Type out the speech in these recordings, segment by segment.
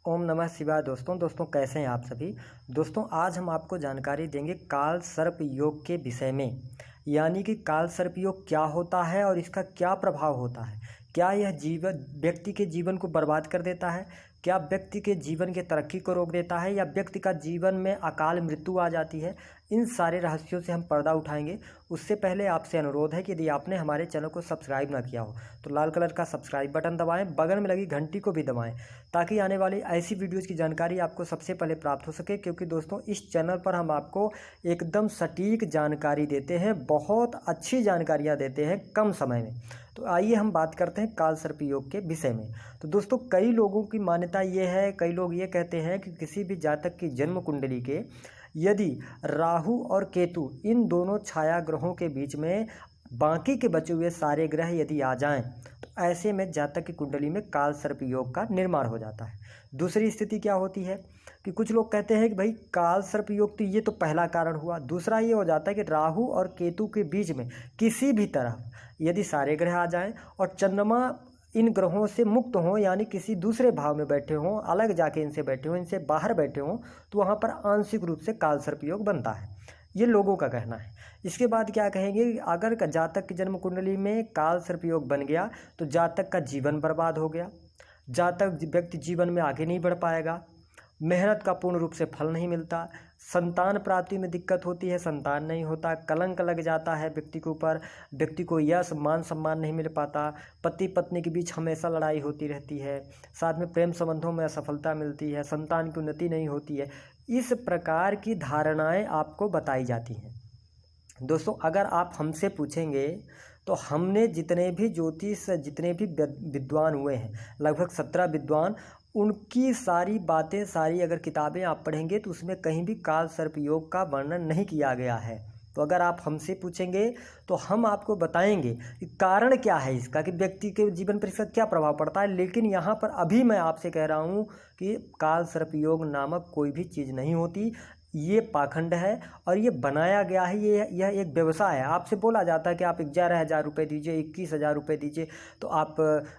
ओम नमः शिवाय। दोस्तों कैसे हैं आप सभी। दोस्तों आज हम आपको जानकारी देंगे काल सर्प योग के विषय में, यानी कि काल सर्प योग क्या होता है और इसका क्या प्रभाव होता है। क्या यह व्यक्ति के जीवन को बर्बाद कर देता है, क्या व्यक्ति के जीवन के तरक्की को रोक देता है, या व्यक्ति का जीवन में अकाल मृत्यु आ जाती है। इन सारे रहस्यों से हम पर्दा उठाएंगे। उससे पहले आपसे अनुरोध है कि यदि आपने हमारे चैनल को सब्सक्राइब ना किया हो तो लाल कलर का सब्सक्राइब बटन दबाएं, बगल में लगी घंटी को भी दबाएं, ताकि आने वाली ऐसी वीडियोज़ की जानकारी आपको सबसे पहले प्राप्त हो सके। क्योंकि दोस्तों इस चैनल पर हम आपको एकदम सटीक जानकारी देते हैं, बहुत अच्छी जानकारियाँ देते हैं कम समय में। तो आइए हम बात करते हैं काल सर्प योग के विषय में। तो दोस्तों कई लोगों की मान्यता ये है, कई लोग ये कहते हैं कि किसी भी जातक की जन्म कुंडली के यदि राहु और केतु इन दोनों छाया ग्रहों के बीच में बाकी के बचे हुए सारे ग्रह यदि आ जाएं तो ऐसे में जातक की कुंडली में काल सर्प योग का निर्माण हो जाता है। दूसरी स्थिति क्या होती है कि कुछ लोग कहते हैं कि भाई काल सर्प योग तो ये तो पहला कारण हुआ। दूसरा ये हो जाता है कि राहु और केतु के बीच में किसी भी तरह यदि सारे ग्रह आ जाएं और चंद्रमा इन ग्रहों से मुक्त हों, यानी किसी दूसरे भाव में बैठे हों, अलग जाके इनसे बैठे हों, इनसे बाहर बैठे हों, तो वहाँ पर आंशिक रूप से काल सर्प योग बनता है। ये लोगों का कहना है। इसके बाद क्या कहेंगे, अगर जातक की जन्म कुंडली में काल सर्प योग बन गया तो जातक का जीवन बर्बाद हो गया, जातक व्यक्ति जीवन में आगे नहीं बढ़ पाएगा, मेहनत का पूर्ण रूप से फल नहीं मिलता, संतान प्राप्ति में दिक्कत होती है, संतान नहीं होता, कलंक लग जाता है व्यक्ति के ऊपर, व्यक्ति को यश मान सम्मान नहीं मिल पाता, पति पत्नी के बीच हमेशा लड़ाई होती रहती है, साथ में प्रेम संबंधों में असफलता मिलती है, संतान की उन्नति नहीं होती है। इस प्रकार की धारणाएं आपको बताई जाती हैं। दोस्तों अगर आप हमसे पूछेंगे तो हमने जितने भी ज्योतिष जितने भी विद्वान हुए हैं, लगभग 17 विद्वान, उनकी सारी बातें, सारी अगर किताबें आप पढ़ेंगे तो उसमें कहीं भी काल सर्प योग का वर्णन नहीं किया गया है। तो अगर आप हमसे पूछेंगे तो हम आपको बताएंगे कि कारण क्या है इसका, कि व्यक्ति के जीवन पर इसका क्या प्रभाव पड़ता है। लेकिन यहाँ पर अभी मैं आपसे कह रहा हूँ कि काल सर्प योग नामक कोई भी चीज़ नहीं होती, ये पाखंड है और ये बनाया गया है। यह एक व्यवसाय है। आपसे बोला जाता है कि आप 11,000 रुपये दीजिए, 21,000 रुपये दीजिए तो आप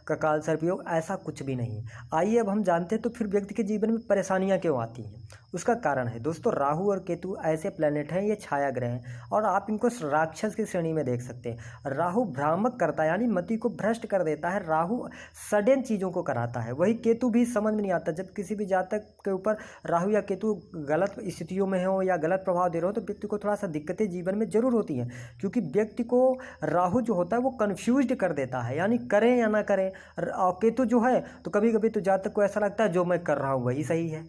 का काल सर्प योग, ऐसा कुछ भी नहीं है। आइए अब हम जानते हैं तो फिर व्यक्ति के जीवन में परेशानियां क्यों आती हैं। उसका कारण है दोस्तों राहु और केतु ऐसे प्लैनेट हैं, ये छाया ग्रह हैं और आप इनको राक्षस की श्रेणी में देख सकते हैं। राहु भ्रामक करता है, यानी मति को भ्रष्ट कर देता है। राहु सडन चीज़ों को कराता है, वही केतु भी समझ में नहीं आता। जब किसी भी जातक के ऊपर राहु या केतु गलत स्थितियों में हो या गलत प्रभाव दे रहे हो तो व्यक्ति को थोड़ा सा दिक्कतें जीवन में जरूर होती हैं, क्योंकि व्यक्ति को राहु जो होता है वो कंफ्यूज्ड कर देता है, यानी करें या ना करें। और केतु जो है तो कभी कभी तो जातक को ऐसा लगता है जो मैं कर रहा हूँ वही सही है।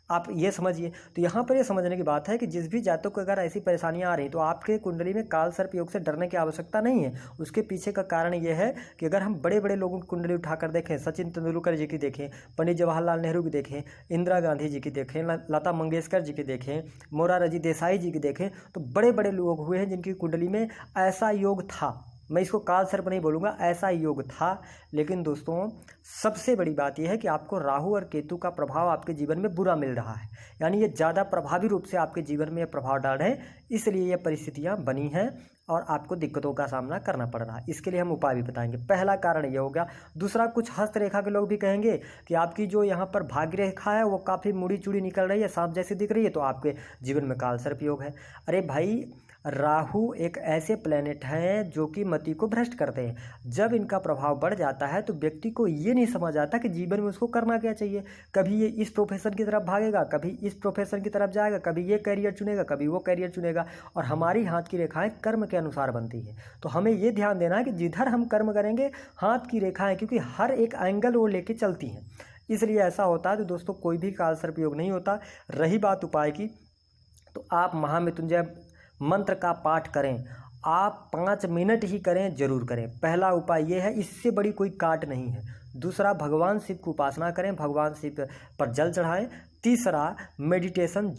आप ये समझिए। तो यहाँ पर ये समझने की बात है कि जिस भी जातक को अगर ऐसी परेशानियाँ आ रही तो आपके कुंडली में काल सर्प योग से डरने की आवश्यकता नहीं है। उसके पीछे का कारण ये है कि अगर हम बड़े बड़े लोगों की कुंडली उठाकर देखें, सचिन तेंदुलकर जी की देखें, पंडित जवाहरलाल नेहरू की देखें, इंदिरा गांधी जी की देखें, लता मंगेशकर जी की देखें, मोरारजी देसाई जी की देखें, तो बड़े बड़े लोग हुए हैं जिनकी कुंडली में ऐसा योग था। मैं इसको काल सर्प नहीं बोलूँगा, ऐसा योग था। लेकिन दोस्तों सबसे बड़ी बात यह है कि आपको राहु और केतु का प्रभाव आपके जीवन में बुरा मिल रहा है, यानी ये ज़्यादा प्रभावी रूप से आपके जीवन में प्रभाव डाल रहे हैं, इसलिए ये परिस्थितियाँ बनी हैं और आपको दिक्कतों का सामना करना पड़ रहा है। इसके लिए हम उपाय भी बताएंगे। पहला कारण ये हो गया। दूसरा, कुछ हस्तरेखा के लोग भी कहेंगे कि आपकी जो यहाँ पर भाग्य रेखा है वो काफ़ी मुड़ी चूड़ी निकल रही है, सांप जैसी दिख रही है, तो आपके जीवन में काल सर्प योग है। अरे भाई, राहु एक ऐसे प्लैनेट हैं जो कि मति को भ्रष्ट करते हैं। जब इनका प्रभाव बढ़ जाता है तो व्यक्ति को ये नहीं समझ आता कि जीवन में उसको करना क्या चाहिए। कभी ये इस प्रोफेशन की तरफ भागेगा, कभी इस प्रोफेशन की तरफ जाएगा, कभी ये कैरियर चुनेगा, कभी वो कैरियर चुनेगा। और हमारी हाथ की रेखाएं कर्म के अनुसार बनती है, तो हमें ये ध्यान देना है कि जिधर हम कर्म करेंगे हाथ की रेखाएं, क्योंकि हर एक एंगल वो लेके चलती हैं, इसलिए ऐसा होता है। तो दोस्तों कोई भी काल सर्प योग नहीं होता। रही बात उपाय की, तो आप महामृत्युंजय मंत्र का पाठ करें। आप 5 मिनट ही करें, जरूर करें। पहला उपाय ये है, इससे बड़ी कोई काट नहीं है। दूसरा, भगवान शिव की उपासना करें, भगवान शिव पर जल चढ़ाएं। तीसरा, मेडिटेशन